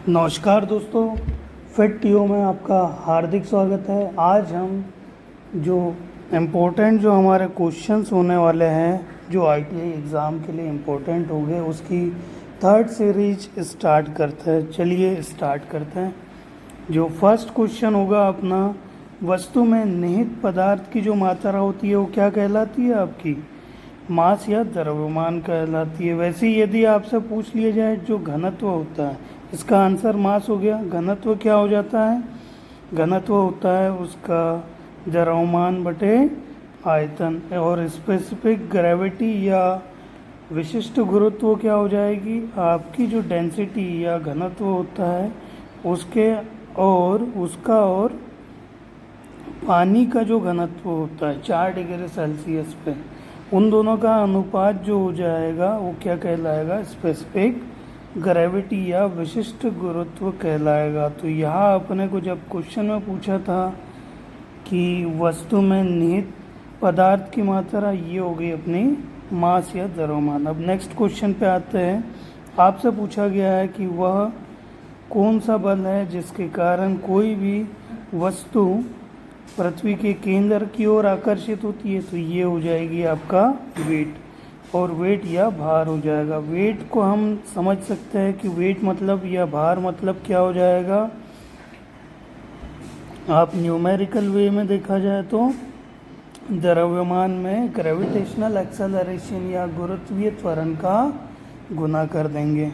नमस्कार दोस्तों, fit TO में आपका हार्दिक स्वागत है। आज हम जो इम्पोर्टेंट जो हमारे क्वेश्चंस होने वाले हैं, जो आईटीआई एग्ज़ाम के लिए इम्पोर्टेंट होंगे, उसकी थर्ड सीरीज स्टार्ट करते हैं। चलिए स्टार्ट करते हैं। जो फर्स्ट क्वेश्चन होगा अपना, वस्तु में निहित पदार्थ की जो मात्रा होती है वो क्या कहलाती है? आपकी मास या द्रव्यमान कहलाती है। वैसे ही यदि आपसे पूछ लिया जाए जो घनत्व होता है, इसका आंसर मास हो गया। घनत्व क्या हो जाता है? घनत्व होता है उसका द्रव्यमान बटे आयतन। और स्पेसिफिक ग्रेविटी या विशिष्ट गुरुत्व क्या हो जाएगी? आपकी जो डेंसिटी या घनत्व होता है उसके और उसका और पानी का जो घनत्व होता है 4 डिग्री सेल्सियस पे, उन दोनों का अनुपात जो हो जाएगा वो क्या कहलाएगा? स्पेसिफिक ग्रेविटी या विशिष्ट गुरुत्व कहलाएगा। तो यहाँ अपने को जब क्वेश्चन में पूछा था कि वस्तु में निहित पदार्थ की मात्रा, ये हो गई अपनी मास या द्रव्यमान। अब नेक्स्ट क्वेश्चन पे आते हैं। आपसे पूछा गया है कि वह कौन सा बल है जिसके कारण कोई भी वस्तु पृथ्वी के केंद्र की ओर आकर्षित होती है? तो ये हो जाएगी आपका वेट, और वेट या भार हो जाएगा। वेट को हम समझ सकते हैं कि वेट मतलब या भार मतलब क्या हो जाएगा। आप न्यूमेरिकल वे में देखा जाए तो द्रव्यमान में ग्रेविटेशनल एक्सेलरेशन या गुरुत्वीय त्वरण का गुना कर देंगे,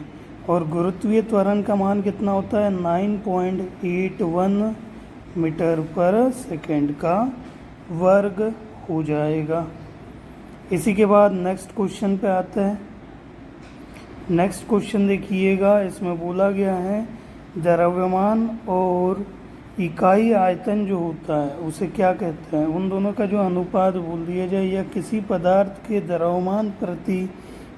और गुरुत्वीय त्वरण का मान कितना होता है? 9.81 मीटर पर सेकेंड का वर्ग हो जाएगा। इसी के बाद नेक्स्ट क्वेश्चन पे आते हैं। नेक्स्ट क्वेश्चन देखिएगा, इसमें बोला गया है द्रव्यमान और इकाई आयतन जो होता है उसे क्या कहते हैं? उन दोनों का जो अनुपात बोल दिया जाए, या किसी पदार्थ के द्रव्यमान प्रति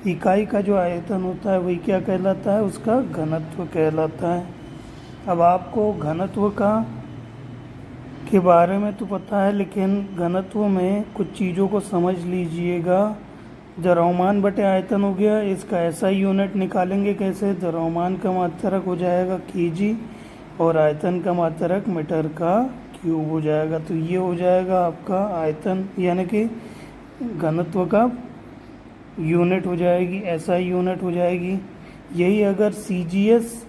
इकाई का जो आयतन होता है वही क्या कहलाता है? उसका घनत्व कहलाता है। अब आपको घनत्व के बारे में तो पता है, लेकिन घनत्व में कुछ चीज़ों को समझ लीजिएगा। द्रव्यमान बटे आयतन हो गया, इसका ऐसा यूनिट निकालेंगे कैसे? द्रव्यमान का मात्रक हो जाएगा केजी और आयतन का मात्रक मीटर का क्यूब हो जाएगा। तो ये हो जाएगा आपका आयतन, यानी कि घनत्व का यूनिट हो जाएगी, ऐसा यूनिट हो जाएगी। यही अगर सीजीएस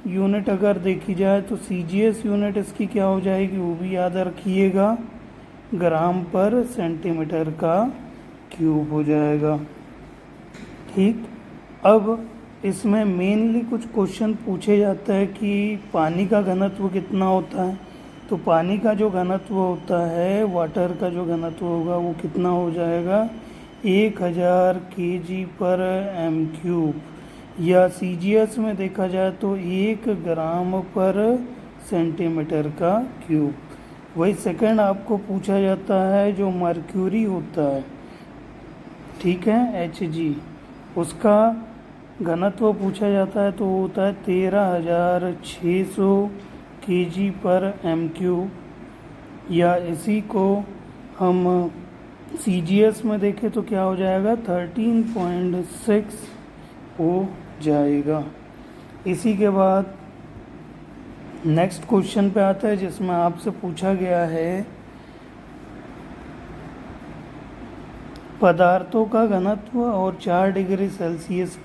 यूनिट अगर देखी जाए तो सीजीएस यूनिट इसकी क्या हो जाएगी वो भी याद रखिएगा, ग्राम पर सेंटीमीटर का क्यूब हो जाएगा। ठीक, अब इसमें मेनली कुछ क्वेश्चन पूछे जाता है कि पानी का घनत्व कितना होता है। तो पानी का जो घनत्व होता है, वाटर का जो घनत्व होगा वो कितना हो जाएगा? 1000 kg पर एम क्यूब, या सीजीएस में देखा जाए तो 1 ग्राम पर सेंटीमीटर का क्यूब। वही सेकंड आपको पूछा जाता है जो मर्क्यूरी होता है, ठीक है, Hg, उसका घनत्व पूछा जाता है तो वो होता है 13600 kg पर एम क्यूब, या इसी को हम सीजीएस में देखें तो क्या हो जाएगा? 13.6 हो जाएगा। इसी के बाद नेक्स्ट क्वेश्चन पे आता है जिसमें आपसे पूछा गया है पदार्थों का घनत्व और 4 डिग्री सेल्सियस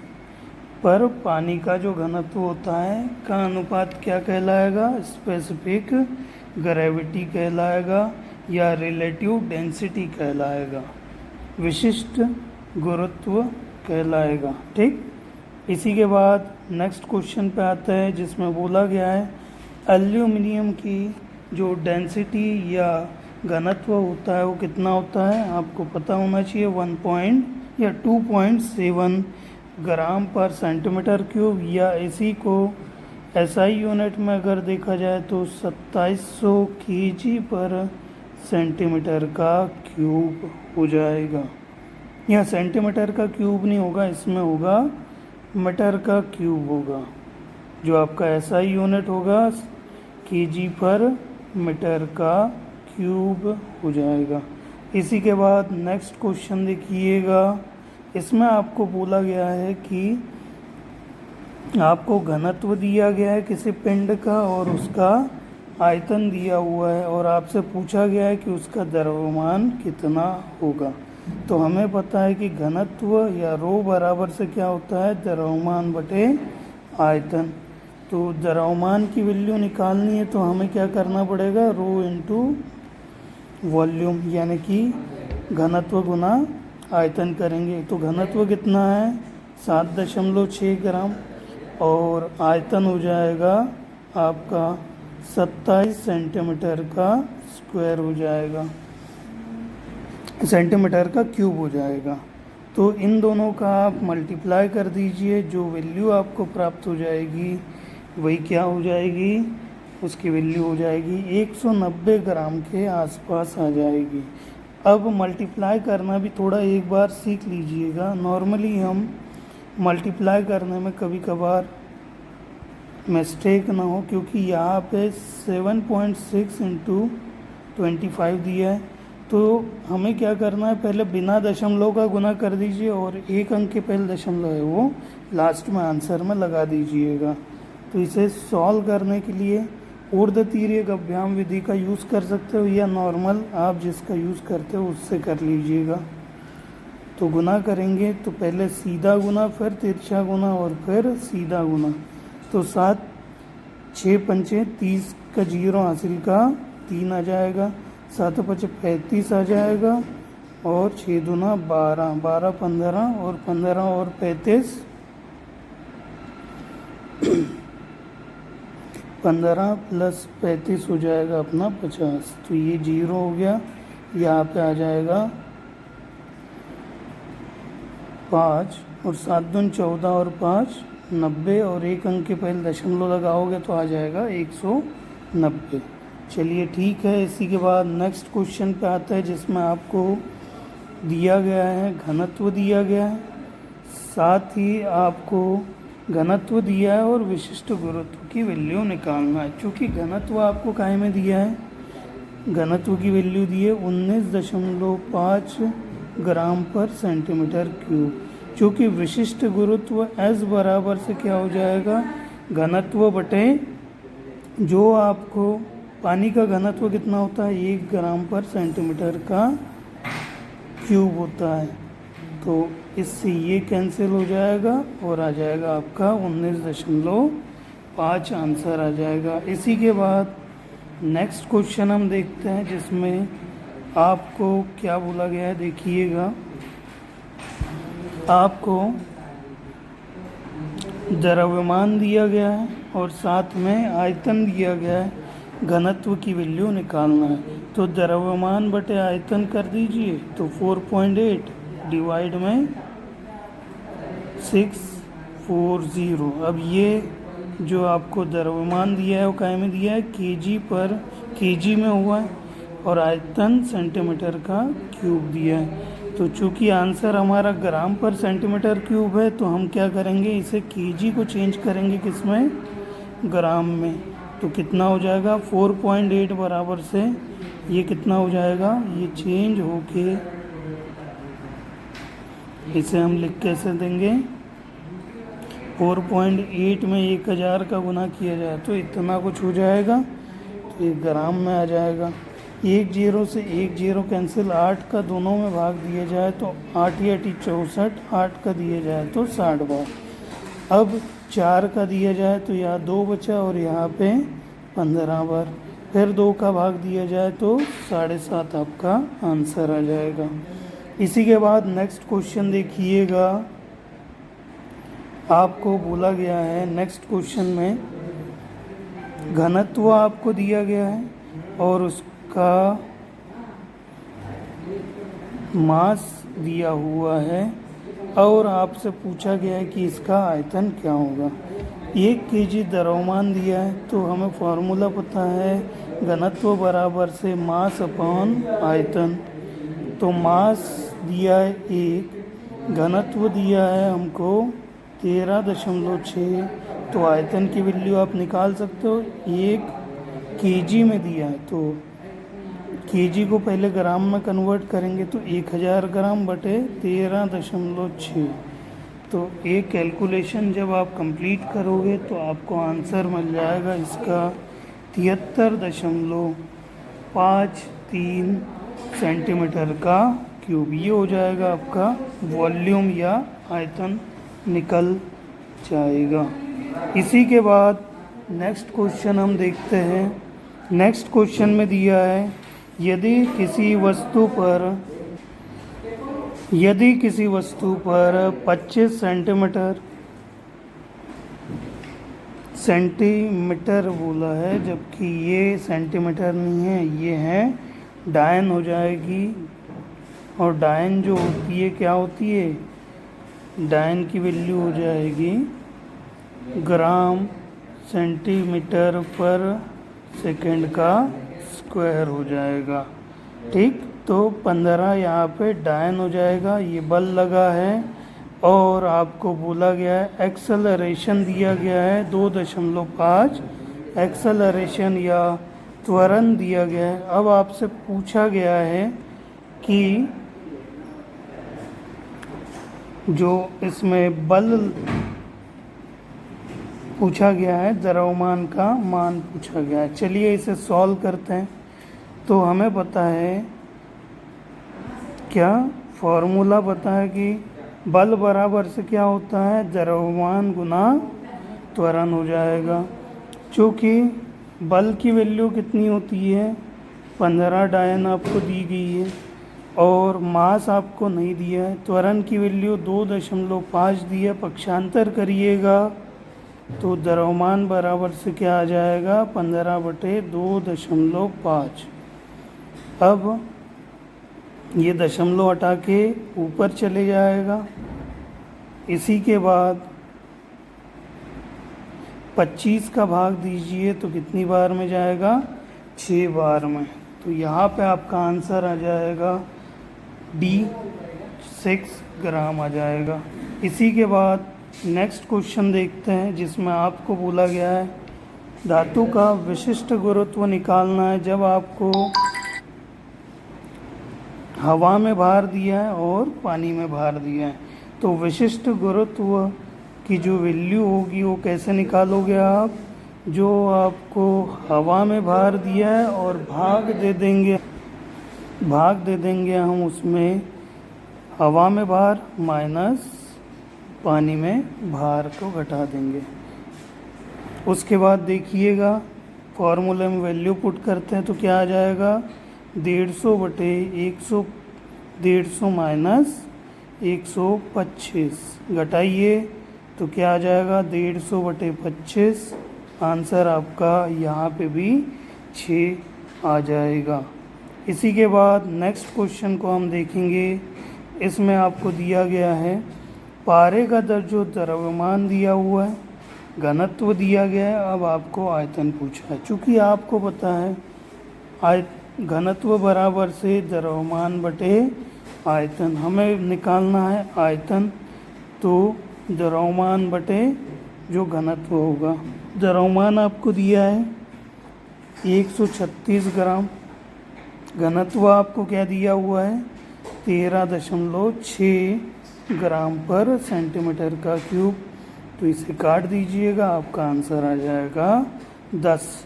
पर पानी का जो घनत्व होता है का अनुपात क्या कहलाएगा? स्पेसिफिक ग्रेविटी कहलाएगा या रिलेटिव डेंसिटी कहलाएगा, विशिष्ट गुरुत्व कहलाएगा। ठीक, इसी के बाद नेक्स्ट क्वेश्चन पे आता है जिसमें बोला गया है एल्यूमिनियम की जो डेंसिटी या घनत्व होता है वो कितना होता है? आपको पता होना चाहिए 2.7 ग्राम पर सेंटीमीटर क्यूब, या इसी को एसआई यूनिट में अगर देखा जाए तो 2700 kg पर सेंटीमीटर का क्यूब हो जाएगा। यह सेंटीमीटर का क्यूब नहीं होगा, इसमें होगा मीटर का क्यूब होगा। जो आपका एसआई यूनिट होगा केजी पर मीटर का क्यूब हो जाएगा। इसी के बाद नेक्स्ट क्वेश्चन देखिएगा, इसमें आपको बोला गया है कि आपको घनत्व दिया गया है किसी पिंड का और उसका आयतन दिया हुआ है और आपसे पूछा गया है कि उसका द्रव्यमान कितना होगा। तो हमें पता है कि घनत्व या रो बराबर से क्या होता है, द्रव्यमान बटे आयतन। तो द्रव्यमान की वैल्यू निकालनी है तो हमें क्या करना पड़ेगा, रो इंटू वॉल्यूम यानी कि घनत्व गुना आयतन करेंगे। तो घनत्व कितना है 7.6 ग्राम और आयतन हो जाएगा आपका 27 सेंटीमीटर का स्क्वायर हो जाएगा, सेंटीमीटर का क्यूब हो जाएगा। तो इन दोनों का आप मल्टीप्लाई कर दीजिए, जो वैल्यू आपको प्राप्त हो जाएगी वही क्या हो जाएगी, उसकी वैल्यू हो जाएगी 190 ग्राम के आसपास आ जाएगी। अब मल्टीप्लाई करना भी थोड़ा एक बार सीख लीजिएगा। नॉर्मली हम मल्टीप्लाई करने में कभी कभार मिस्टेक ना हो, क्योंकि यहाँ पे 7.6 इंटू 25 दिया है। तो हमें क्या करना है, पहले बिना दशमलव का गुना कर दीजिए और एक अंक के पहले दशमलव है वो लास्ट में आंसर में लगा दीजिएगा। तो इसे सॉल्व करने के लिए ऊर्ध्वतीर्यक अभ्याम विधि का यूज़ कर सकते हो या नॉर्मल आप जिसका यूज़ करते हो उससे कर लीजिएगा। तो गुना करेंगे तो पहले सीधा गुना, फिर तिरछा गुना और फिर सीधा गुना। तो 7 6 पंचे 30 का 0 हासिल का 3 आ जाएगा, 7 5 35 आ जाएगा और 6 दूना 12, 12 15 और 15 और 35 15 प्लस 35 हो जाएगा अपना 50। तो ये 0 हो गया, यहाँ पे आ जाएगा 5 और 7 दून 14 और 5 90 और एक अंक के पहले दशमलव लगाओगे तो आ जाएगा 190। चलिए ठीक है। इसी के बाद नेक्स्ट क्वेश्चन पे आता है जिसमें आपको दिया गया है घनत्व दिया गया है, साथ ही आपको घनत्व दिया है और विशिष्ट गुरुत्व की वैल्यू निकालना है। क्योंकि घनत्व आपको काहे में दिया है, घनत्व की वैल्यू दी है 19.5 ग्राम पर सेंटीमीटर क्यूब। चूँकि विशिष्ट गुरुत्व S बराबर से क्या हो जाएगा, घनत्व बटे जो आपको पानी का घनत्व कितना होता है 1 ग्राम पर सेंटीमीटर का क्यूब होता है। तो इससे ये कैंसिल हो जाएगा और आ जाएगा आपका 19.5 आंसर आ जाएगा। इसी के बाद नेक्स्ट क्वेश्चन हम देखते हैं जिसमें आपको क्या बोला गया है, देखिएगा। आपको द्रव्यमान दिया गया है और साथ में आयतन दिया गया है, घनत्व की वैल्यू निकालना है। तो द्रव्यमान बटे आयतन कर दीजिए, तो 4.8 डिवाइड में 640। अब ये जो आपको द्रव्यमान दिया है वो काय में दिया है, केजी पर केजी में हुआ है और आयतन सेंटीमीटर का क्यूब दिया है। तो चूंकि आंसर हमारा ग्राम पर सेंटीमीटर क्यूब है तो हम क्या करेंगे, इसे केजी को चेंज करेंगे किसमें, ग्राम में। तो कितना हो जाएगा 4.8 बराबर से ये कितना हो जाएगा, ये चेंज होके इसे हम लिख कैसे देंगे, 4.8 में 1000 का गुना किया जाए तो इतना कुछ हो जाएगा। तो ये ग्राम में आ जाएगा। 1 0 से 1 0 कैंसिल, 8 का दोनों में भाग दिया जाए तो 8 या 64, 8 का दिया जाए तो 60 बार। अब 4 का दिया जाए तो यहाँ 2 बचा और यहाँ पे 15 बार, फिर 2 का भाग दिया जाए तो 7.5 आपका आंसर आ जाएगा। इसी के बाद नेक्स्ट क्वेश्चन देखिएगा। आपको बोला गया है नेक्स्ट क्वेश्चन में घनत्व आपको दिया गया है और उसका मास दिया हुआ है और आपसे पूछा गया है कि इसका आयतन क्या होगा। 1 केजी द्रव्यमान दिया है तो हमें फॉर्मूला पता है, घनत्व बराबर से मास अपॉन आयतन। तो मास दिया है 1, घनत्व दिया है हमको 13.6, तो आयतन की वैल्यू आप निकाल सकते हो। 1 केजी में दिया है तो केजी को पहले ग्राम में कन्वर्ट करेंगे तो 1000 ग्राम बटे 13.6, तो ये कैलकुलेशन जब आप कंप्लीट करोगे तो आपको आंसर मिल जाएगा इसका 73.53 सेंटीमीटर का क्यूब। ये हो जाएगा आपका वॉल्यूम या आयतन निकल जाएगा। इसी के बाद नेक्स्ट क्वेश्चन हम देखते हैं। नेक्स्ट क्वेश्चन में दिया है यदि किसी वस्तु पर 25 सेंटीमीटर बोला है, जबकि ये सेंटीमीटर नहीं है, ये है डायन हो जाएगी। और डायन जो होती है क्या होती है, डायन की वैल्यू हो जाएगी ग्राम सेंटीमीटर पर सेकंड का स्क्वायर हो जाएगा। ठीक, तो 15 यहाँ पे डायन हो जाएगा। ये बल लगा है और आपको बोला गया है एक्सेलरेशन दिया गया है 2.5 एक्सेलरेशन या त्वरण दिया गया है। अब आपसे पूछा गया है कि जो इसमें बल पूछा गया है, द्रव्यमान का मान पूछा गया है। चलिए इसे सॉल्व करते हैं। तो हमें पता है क्या, फॉर्मूला पता है कि बल बराबर से क्या होता है, द्रव्यमान गुना त्वरण हो जाएगा। चूँकि बल की वैल्यू कितनी होती है 15 डायन आपको दी गई है और मास आपको नहीं दिया है। त्वरण की वैल्यू 2.5 दी है। पक्षांतर करिएगा तो द्रव्यमान बराबर से क्या आ जाएगा 15/2.5। अब ये दशमलव हटा के ऊपर चले जाएगा। इसी के बाद 25 का भाग दीजिए तो कितनी बार में जाएगा, 6 बार में। तो यहाँ पे आपका आंसर आ जाएगा D 6 ग्राम आ जाएगा। इसी के बाद नेक्स्ट क्वेश्चन देखते हैं, जिसमें आपको बोला गया है धातु का विशिष्ट गुरुत्व निकालना है जब आपको हवा में भार दिया है और पानी में भार दिया है। तो विशिष्ट गुरुत्व की जो वैल्यू होगी वो कैसे निकालोगे आप, जो आपको हवा में भार दिया है और भाग दे देंगे हम उसमें हवा में भार माइनस पानी में भार को घटा देंगे। उसके बाद देखिएगा फॉर्मूले में वैल्यू पुट करते हैं तो क्या आ जाएगा 150 माइनस 125 घटाइए तो क्या आ जाएगा 150/25। आंसर आपका यहाँ पे भी 6 आ जाएगा। इसी के बाद नेक्स्ट क्वेश्चन को हम देखेंगे। इसमें आपको दिया गया है पारे का जो द्रव्यमान दिया हुआ है, घनत्व दिया गया है। अब आपको आयतन पूछा है। चूँकि आपको पता है घनत्व बराबर से द्रव्यमान बटे आयतन, हमें निकालना है आयतन। तो द्रव्यमान बटे जो घनत्व होगा, द्रव्यमान आपको दिया है 136 ग्राम, घनत्व आपको क्या दिया हुआ है 13.6 ग्राम पर सेंटीमीटर का क्यूब। तो इसे काट दीजिएगा, आपका आंसर आ जाएगा 10।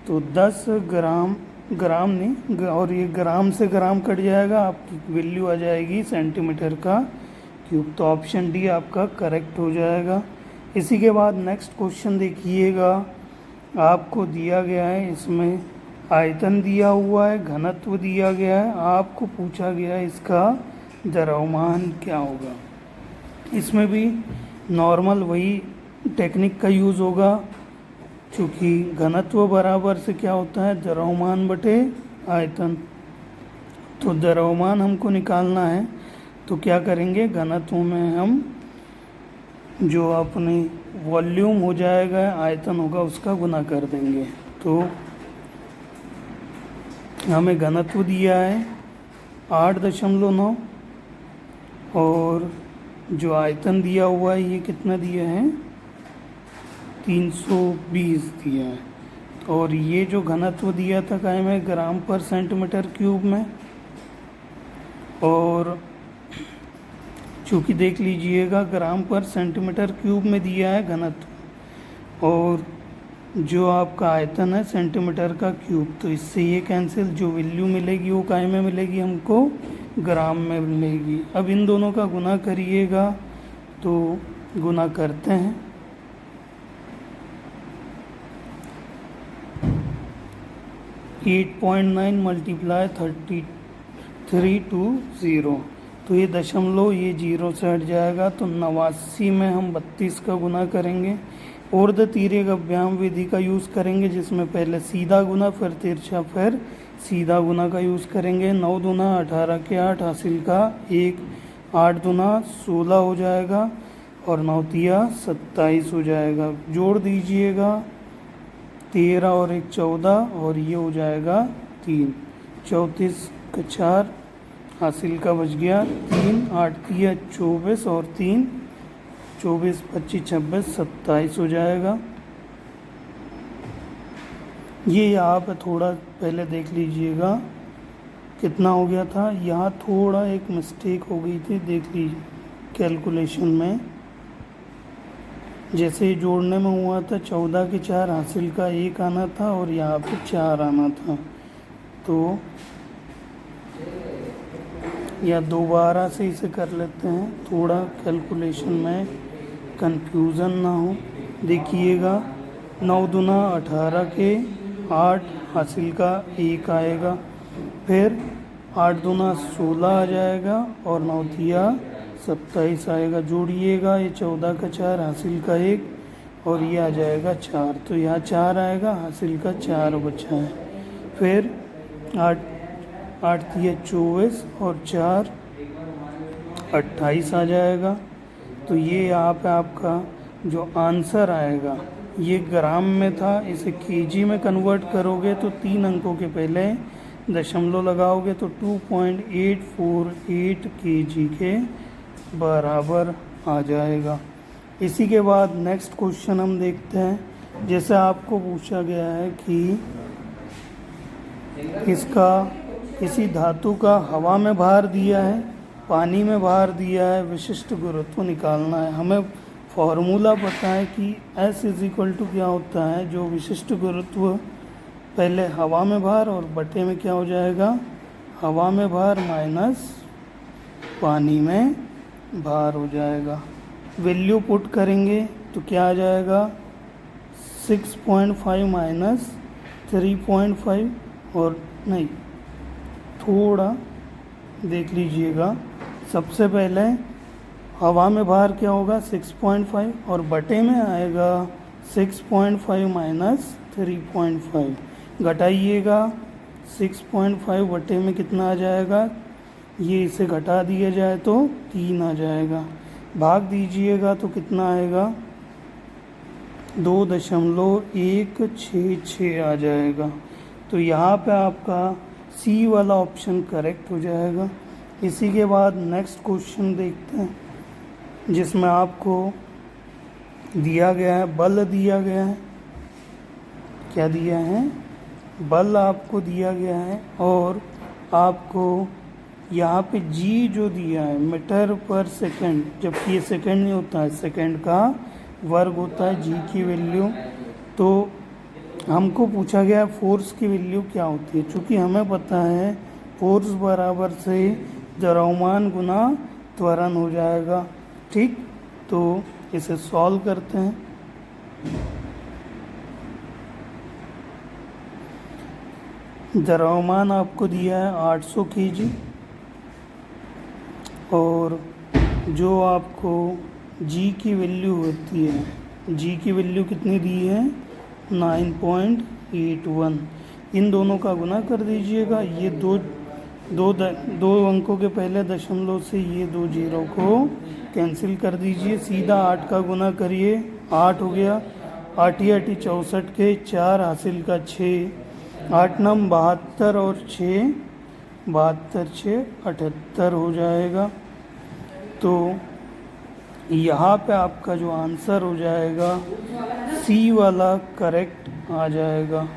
तो 10 ग्राम नहीं, और ये ग्राम से ग्राम कट जाएगा, आपकी वैल्यू आ जाएगी सेंटीमीटर का क्यूब। तो ऑप्शन डी आपका करेक्ट हो जाएगा। इसी के बाद नेक्स्ट क्वेश्चन देखिएगा। आपको दिया गया है, इसमें आयतन दिया हुआ है, घनत्व दिया गया है, आपको पूछा गया है इसका द्रव्यमान क्या होगा। इसमें भी नॉर्मल वही टेक्निक का यूज़ होगा, क्योंकि घनत्व बराबर से क्या होता है द्रव्यमान बटे आयतन। तो द्रव्यमान हमको निकालना है तो क्या करेंगे, घनत्व में हम जो अपनी वॉल्यूम हो जाएगा, आयतन होगा, उसका गुना कर देंगे। तो हमें घनत्व दिया है 8.9 और जो आयतन दिया हुआ है ये कितना दिया है 320 दिया है। और ये जो घनत्व दिया था क्या में ग्राम पर सेंटीमीटर क्यूब में, और चूँकि देख लीजिएगा ग्राम पर सेंटीमीटर क्यूब में दिया है घनत्व, और जो आपका आयतन है सेंटीमीटर का क्यूब, तो इससे ये कैंसिल, जो वैल्यू मिलेगी वो काय में मिलेगी हमको, ग्राम में मिलेगी। अब इन दोनों का गुना करिएगा, तो गुना करते हैं। (8.9 मल्टीप्लाई 3320), तो ये दशमलव ये जीरो से हट जाएगा, तो 89 में हम 32 का गुना करेंगे। ऊर्ध तिर्यक अभ्याम विधि का यूज़ करेंगे, जिसमें पहले सीधा गुना फिर तिरछा फिर सीधा गुना का यूज़ करेंगे। 9 दूना 18 के 8 हासिल का 1, 8 दूना 16 हो जाएगा और 9 तिया 27 हो जाएगा। जोड़ दीजिएगा, 13 और 1 14 और ये हो जाएगा 3, 34 का 4 हासिल का बच गया 3, 8 तिया 24 और 3 24 25 26 27 हो जाएगा। ये यहाँ पे थोड़ा पहले देख लीजिएगा कितना हो गया था, यहाँ थोड़ा एक मिस्टेक हो गई थी, देख लीजिए कैलकुलेशन में। जैसे जोड़ने में हुआ था 14 के 4 हासिल का 1 आना था और यहाँ पे 4 आना था, तो या दोबारा से इसे कर लेते हैं, थोड़ा कैलकुलेशन में कंफ्यूजन ना हो। देखिएगा 9 दूना 18 के 8 हासिल का 1 आएगा, फिर 8 दूना 16 आ जाएगा और 9 तिया 27 आएगा। जोड़िएगा, ये 14 का 4 हासिल का 1 और ये आ जाएगा 4, तो यहाँ 4 आएगा, हासिल का 4 बचा है। फिर 8 तिया 24 और 4 28 आ जाएगा। तो ये यहाँ पे आपका जो आंसर आएगा ये ग्राम में था, इसे केजी में कन्वर्ट करोगे तो 3 अंकों के पहले दशमलव लगाओगे तो 2.848 केजी के बराबर आ जाएगा। इसी के बाद नेक्स्ट क्वेश्चन हम देखते हैं। जैसे आपको पूछा गया है कि इसका किसी धातु का हवा में भार दिया है, पानी में भार दिया है, विशिष्ट गुरुत्व निकालना है। हमें फॉर्मूला पता है कि S = क्या होता है, जो विशिष्ट गुरुत्व पहले हवा में भार और बटे में क्या हो जाएगा, हवा में भार माइनस पानी में भार हो जाएगा। वैल्यू पुट करेंगे तो क्या आ जाएगा, 6.5 माइनस 3.5, और नहीं थोड़ा देख लीजिएगा, सबसे पहले हवा में भार क्या होगा 6.5 और बटे में आएगा 6.5 माइनस 3.5। घटाइएगा, 6.5 बटे में कितना आ जाएगा, ये इसे घटा दिया जाए तो 3 आ जाएगा। भाग दीजिएगा तो कितना आएगा, 2.166 आ जाएगा। तो यहाँ पे आपका सी वाला ऑप्शन करेक्ट हो जाएगा। इसी के बाद नेक्स्ट क्वेश्चन देखते हैं, जिसमें आपको दिया गया है, बल दिया गया है, क्या दिया है, बल आपको दिया गया है, और आपको यहाँ पे जी जो दिया है मीटर पर सेकंड, जबकि ये सेकंड नहीं होता है, सेकंड का वर्ग होता है जी की वैल्यू। तो हमको पूछा गया फोर्स की वैल्यू क्या होती है। चूँकि हमें पता है फोर्स बराबर से द्रव्यमान गुना त्वरण हो जाएगा, ठीक। तो इसे सॉल्व करते हैं। द्रव्यमान आपको दिया है 800 केजी, और जो आपको जी की वैल्यू होती है, जी की वैल्यू कितनी दी है 9.81। इन दोनों का गुना कर दीजिएगा। ये दो अंकों के पहले दशमलव से ये 2 जीरो को कैंसिल कर दीजिए। सीधा 8 का गुना करिए, 8 हो गया, 8 64 के 4 हासिल का 6, 8 9 72 और 6 72 6 78 हो जाएगा। तो यहाँ पे आपका जो आंसर हो जाएगा सी वाला करेक्ट आ जाएगा।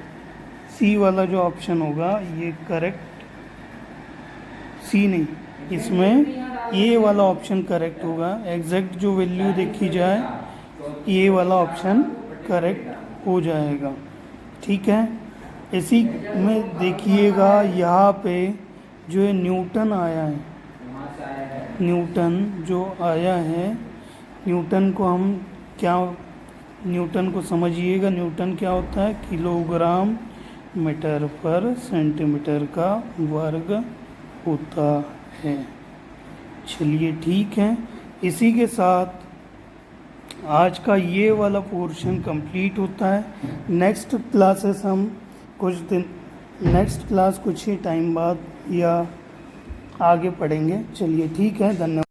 सी वाला जो ऑप्शन होगा ये करेक्ट, सी नहीं, इसमें ये वाला ऑप्शन करेक्ट होगा। एग्जैक्ट जो वैल्यू देखी जाए ये वाला ऑप्शन करेक्ट हो जाएगा। ठीक है, इसी में देखिएगा यहाँ पे जो है न्यूटन आया है, न्यूटन जो आया है, न्यूटन को हम क्या, न्यूटन को समझिएगा, न्यूटन क्या होता है, किलोग्राम मीटर पर सेंटीमीटर का वर्ग होता है। चलिए ठीक है, इसी के साथ आज का ये वाला पोर्शन कंप्लीट होता है। नेक्स्ट क्लासेस हम नेक्स्ट क्लास कुछ ही टाइम बाद या आगे पढ़ेंगे। चलिए ठीक है, धन्यवाद।